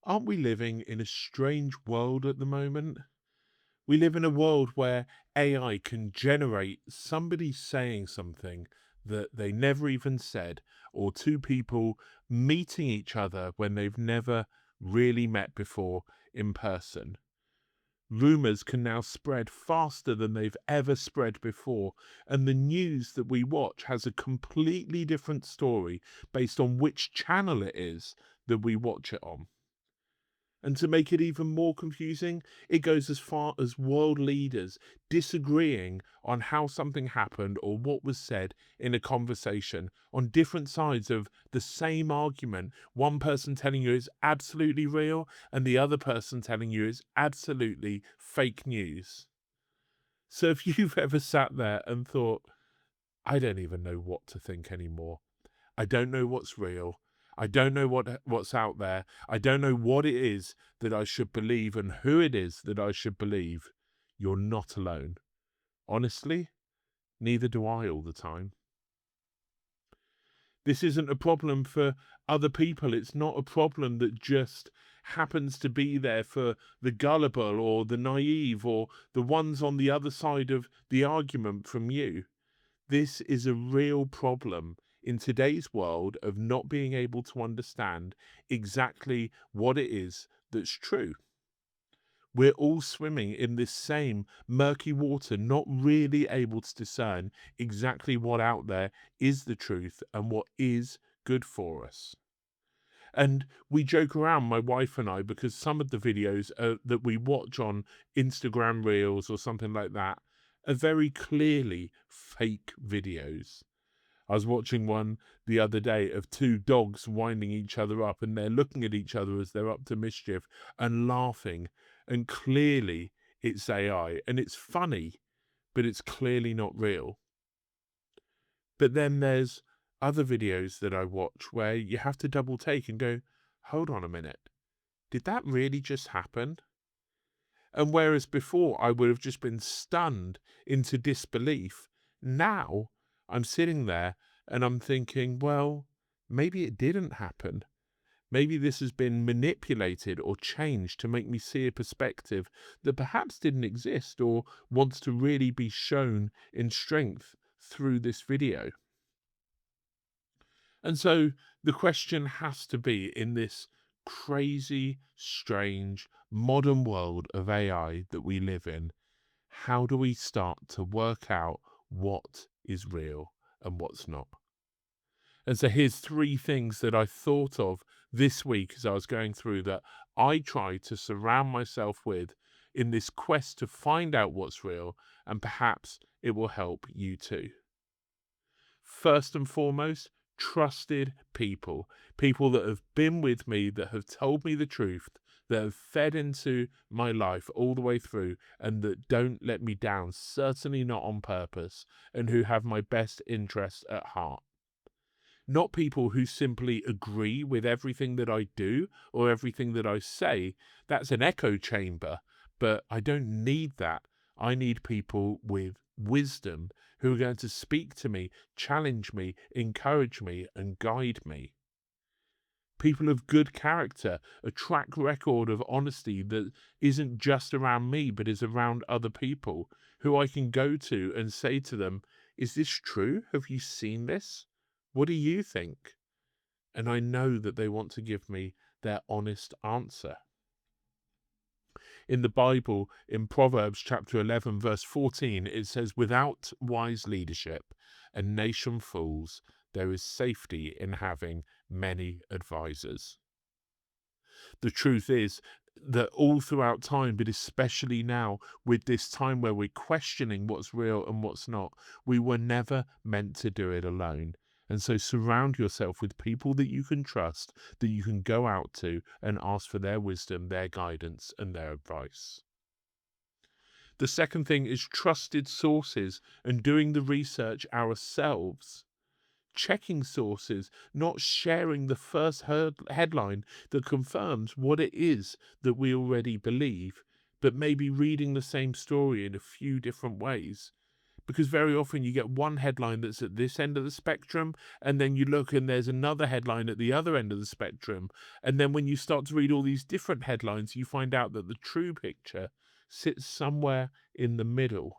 Aren't we living in a strange world at the moment? We live in a world where AI can generate somebody saying something that they never even said, or two people meeting each other when they've never really met before in person. Rumours can now spread faster than they've ever spread before, and the news that we watch has a completely different story based on which channel it is that we watch it on. And to make it even more confusing, it goes as far as world leaders disagreeing on how something happened or what was said in a conversation on different sides of the same argument. One person telling you it's absolutely real and the other person telling you it's absolutely fake news. So if you've ever sat there and thought, I don't even know what to think anymore. I don't know what's real. I don't know what's out there. I don't know what it is that I should believe and who it is that I should believe. You're not alone. Honestly, neither do I all the time. This isn't a problem for other people. It's not a problem that just happens to be there for the gullible or the naive or the ones on the other side of the argument from you. This is a real problem in today's world of not being able to understand exactly what it is that's true. We're all swimming in this same murky water, not really able to discern exactly what out there is the truth and what is good for us. And we joke around, my wife and I, because some of the videos that we watch on Instagram Reels or something like that are very clearly fake videos. I was watching one the other day of two dogs winding each other up, and they're looking at each other as they're up to mischief and laughing. And clearly it's AI and it's funny, but it's clearly not real. But then there's other videos that I watch where you have to double take and go, hold on a minute. Did that really just happen? And whereas before I would have just been stunned into disbelief, now I'm sitting there and I'm thinking, well, maybe it didn't happen. Maybe this has been manipulated or changed to make me see a perspective that perhaps didn't exist or wants to really be shown in strength through this video. And so the question has to be in this crazy, strange, modern world of AI that we live in, how do we start to work out what is real and what's not? And so here's three things that I thought of this week as I was going through that I try to surround myself with in this quest to find out what's real, and perhaps it will help you too. First and foremost, trusted people, people that have been with me, that have told me the truth, that have fed into my life all the way through, and that don't let me down, certainly not on purpose, and who have my best interests at heart. Not people who simply agree with everything that I do or everything that I say. That's an echo chamber, but I don't need that. I need people with wisdom who are going to speak to me, challenge me, encourage me, and guide me. People of good character, a track record of honesty that isn't just around me, but is around other people who I can go to and say to them, is this true? Have you seen this? What do you think? And I know that they want to give me their honest answer. In the Bible, in Proverbs chapter 11, verse 14, it says, without wise leadership, a nation falls. There is safety in having many advisors. The truth is that all throughout time, but especially now, with this time where we're questioning what's real and what's not, we were never meant to do it alone. And so surround yourself with people that you can trust, that you can go out to and ask for their wisdom, their guidance, and their advice. The second thing is trusted sources and doing the research ourselves. Checking sources, not sharing the first headline that confirms what it is that we already believe, but maybe reading the same story in a few different ways. Because very often you get one headline that's at this end of the spectrum, and then you look and there's another headline at the other end of the spectrum. And then when you start to read all these different headlines, you find out that the true picture sits somewhere in the middle.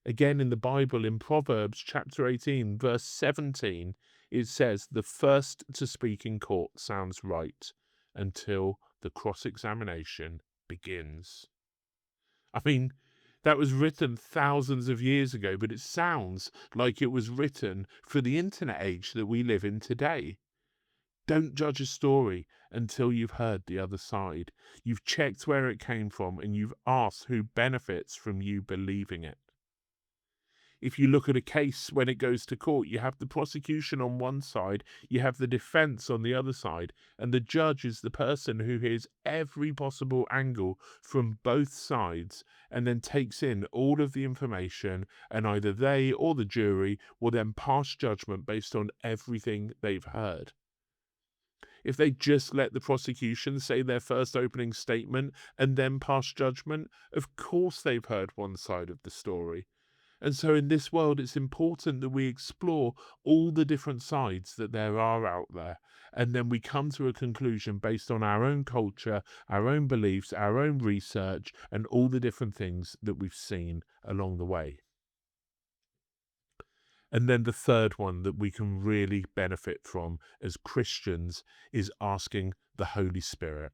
Again, in the Bible, in Proverbs chapter 18, verse 17, it says, "The first to speak in court sounds right until the cross-examination begins." I mean, that was written thousands of years ago, but it sounds like it was written for the internet age that we live in today. Don't judge a story until you've heard the other side. You've checked where it came from and you've asked who benefits from you believing it. If you look at a case when it goes to court, you have the prosecution on one side, you have the defense on the other side, and the judge is the person who hears every possible angle from both sides and then takes in all of the information, and either they or the jury will then pass judgment based on everything they've heard. If they just let the prosecution say their first opening statement and then pass judgment, of course they've heard one side of the story. And so in this world, it's important that we explore all the different sides that there are out there. And then we come to a conclusion based on our own culture, our own beliefs, our own research, and all the different things that we've seen along the way. And then the third one that we can really benefit from as Christians is asking the Holy Spirit.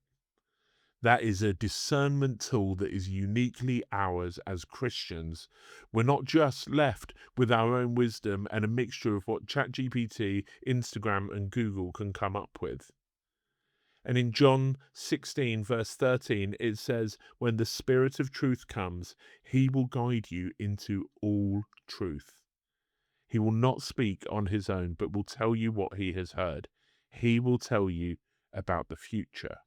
That is a discernment tool that is uniquely ours as Christians. We're not just left with our own wisdom and a mixture of what ChatGPT, Instagram, and Google can come up with. And in John 16, verse 13, it says, "When the Spirit of truth comes, he will guide you into all truth. He will not speak on his own, but will tell you what he has heard. He will tell you about the future."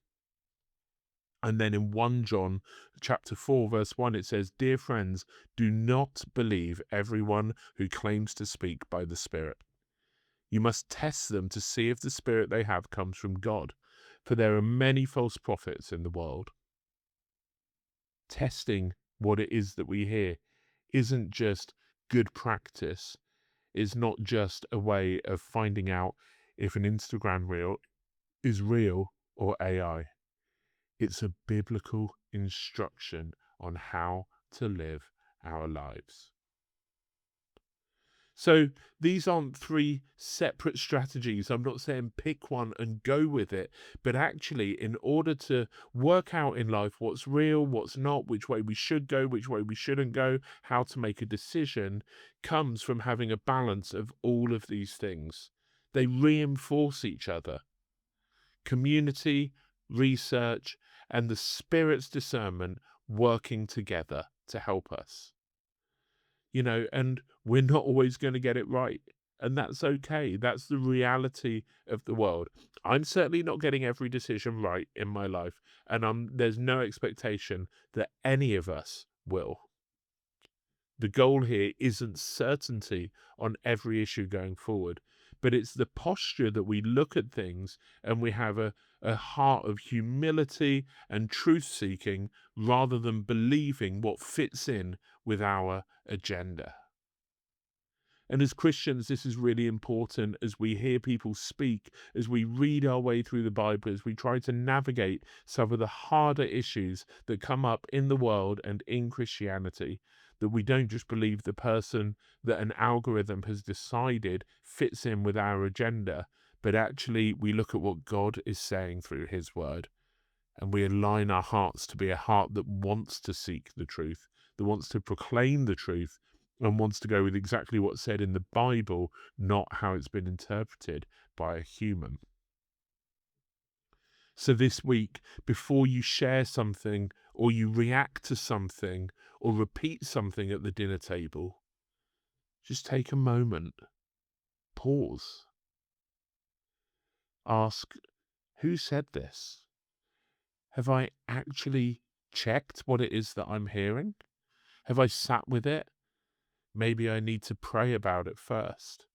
And then in 1 John chapter 4, verse 1, it says, "Dear friends, do not believe everyone who claims to speak by the Spirit. You must test them to see if the Spirit they have comes from God, for there are many false prophets in the world." Testing what it is that we hear isn't just good practice. It's not just a way of finding out if an Instagram reel is real or AI. It's a biblical instruction on how to live our lives. So these aren't three separate strategies. I'm not saying pick one and go with it, but actually, in order to work out in life what's real, what's not, which way we should go, which way we shouldn't go, how to make a decision, comes from having a balance of all of these things. They reinforce each other. Community, research, and the Spirit's discernment working together to help us. And we're not always going to get it right. And that's okay. That's the reality of the world. I'm certainly not getting every decision right in my life, and there's no expectation that any of us will. The goal here isn't certainty on every issue going forward, but it's the posture that we look at things and we have a heart of humility and truth seeking rather than believing what fits in with our agenda. And as Christians, this is really important as we hear people speak, as we read our way through the Bible, as we try to navigate some of the harder issues that come up in the world and in Christianity, that we don't just believe the person that an algorithm has decided fits in with our agenda, but actually we look at what God is saying through his word. And we align our hearts to be a heart that wants to seek the truth, that wants to proclaim the truth, and wants to go with exactly what's said in the Bible, not how it's been interpreted by a human. So this week, before you share something, or you react to something, or repeat something at the dinner table, just take a moment, pause, ask, who said this? Have I actually checked what it is that I'm hearing? Have I sat with it? Maybe I need to pray about it first.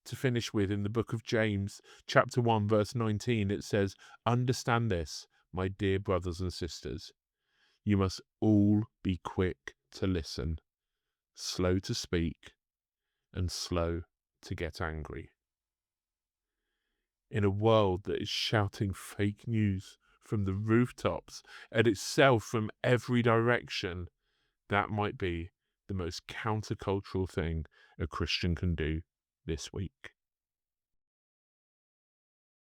To finish with, in the book of James, chapter 1, verse 19, it says, "Understand this, my dear brothers and sisters. You must all be quick to listen, slow to speak, and slow to get angry. In a world that is shouting fake news from the rooftops at itself from every direction, that might be the most countercultural thing a Christian can do this week.